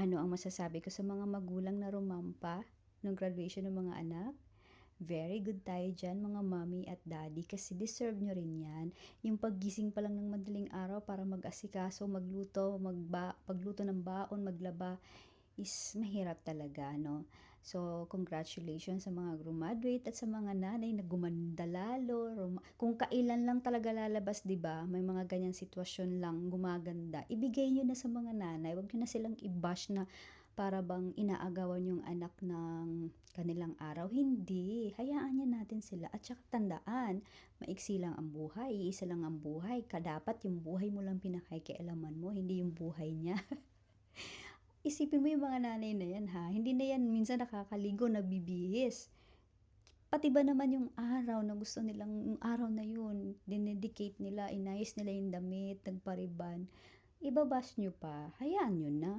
Ano ang masasabi ko sa mga magulang na rumampa nung graduation ng mga anak? Very good tayo diyan mga mommy at daddy kasi deserve nyo rin yan. Yung paggising pa lang ng madaling araw para mag-asikaso, pagluto ng baon, maglaba is mahirap talaga, no? So, congratulations sa mga graduate at sa mga nanay na gumanda lalo. Kung kailan lang talaga lalabas, 'di ba? May mga ganyang sitwasyon lang gumaganda. Ibigay niyo na sa mga nanay. Huwag niyo na silang i-bash na para bang inaagawan yung anak ng kanilang araw. Hindi. Hayaan niya natin sila. At saka tandaan, maiksi lang ang buhay. Iisa lang ang buhay. Dapat yung buhay mo lang pinakikialaman mo, hindi yung buhay niya. Isipin mo yung mga nanay na yan ha, hindi na yan minsan nakakaligo, nagbibihis. Pati ba naman yung araw na gusto nilang, yung araw na yun, dinedicate nila, inayos nila yung damit, nagpariban, ibabash nyo pa, hayaan nyo na.